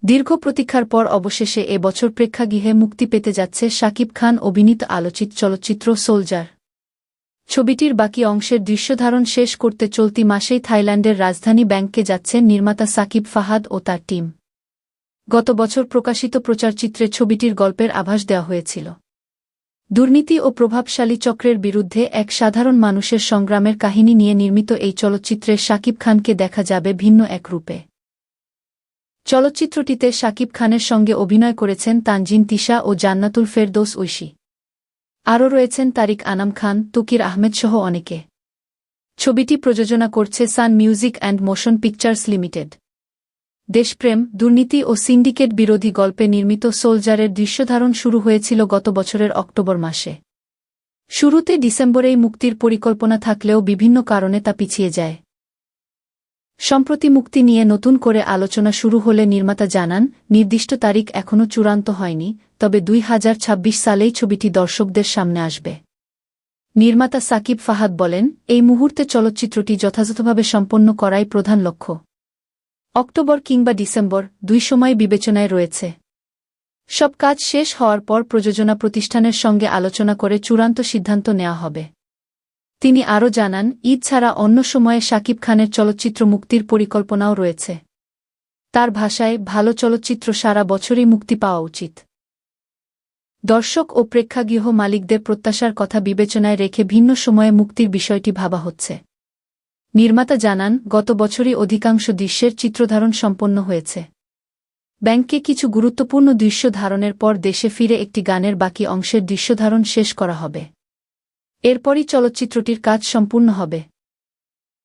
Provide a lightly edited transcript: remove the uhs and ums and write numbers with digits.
দীর্ঘ প্রতীক্ষার পর অবশেষে এ বছর প্রেক্ষাগৃহে মুক্তি পেতে যাচ্ছে শাকিব খান অভিনীত আলোচিত চলচ্চিত্র সোলজার। ছবিটির বাকি অংশের দৃশ্যধারণ শেষ করতে চলতি মাসেই থাইল্যান্ডের রাজধানী ব্যাংককে যাচ্ছেন নির্মাতা সাকিব ফাহাদ ও তার টিম। গত বছর প্রকাশিত প্রচারচিত্রে ছবিটির গল্পের আভাস দেওয়া হয়েছিল। দুর্নীতি ও প্রভাবশালী চক্রের বিরুদ্ধে এক সাধারণ মানুষের সংগ্রামের কাহিনী নিয়ে নির্মিত এই চলচ্চিত্রে শাকিব খানকে দেখা যাবে ভিন্ন এক রূপে। চলচ্চিত্রটিতে শাকিব খানের সঙ্গে অভিনয় করেছেন তানজিন তিশা ও জান্নাতুল ফেরদৌস ঐশী। আরও রয়েছেন তারিক আনাম খান, তকির আহমেদ সহ অনেকে। ছবিটি প্রযোজনা করছে Sun Music and Motion Pictures Limited. দেশপ্রেম, দুর্নীতি ও সিন্ডিকেট বিরোধী গল্পে নির্মিত সোলজারের দৃশ্যধারণ শুরু হয়েছিল গত বছরের অক্টোবর মাসে। শুরুতে ডিসেম্বরেই মুক্তির পরিকল্পনা থাকলেও বিভিন্ন কারণে তা পিছিয়ে যায়। সম্প্রতি মুক্তি নিয়ে নতুন করে আলোচনা শুরু হলে নির্মাতা জানান, নির্দিষ্ট তারিখ এখনও চূড়ান্ত হয়নি, তবে 2026 সালেই ছবিটি দর্শকদের সামনে আসবে। নির্মাতা সাকিব ফাহাদ বলেন, এই মুহূর্তে চলচ্চিত্রটি যথাযথভাবে সম্পন্ন করাই প্রধান লক্ষ্য। অক্টোবর কিংবা ডিসেম্বর, দুই সময় বিবেচনায় রয়েছে। সব কাজ শেষ হওয়ার পর প্রযোজনা প্রতিষ্ঠানের সঙ্গে আলোচনা করে চূড়ান্ত সিদ্ধান্ত নেওয়া হবে। তিনি আরও জানান, ঈদ ছাড়া অন্য সময়ে শাকিব খানের চলচ্চিত্র মুক্তির পরিকল্পনাও রয়েছে। তার ভাষায়, ভালো চলচ্চিত্র সারা বছরই মুক্তি পাওয়া উচিত। দর্শক ও প্রেক্ষাগৃহ মালিকদের প্রত্যাশার কথা বিবেচনায় রেখে ভিন্ন সময়ে মুক্তির বিষয়টি ভাবা হচ্ছে। নির্মাতা জানান, গত বছরই অধিকাংশ দৃশ্যের চিত্রধারণ সম্পন্ন হয়েছে। ব্যাংকে কিছু গুরুত্বপূর্ণ দৃশ্য ধারণের পর দেশে ফিরে একটি গানের বাকি অংশের দৃশ্যধারণ শেষ করা হবে। এরপরই চলচ্চিত্রটির কাজ সম্পূর্ণ হবে।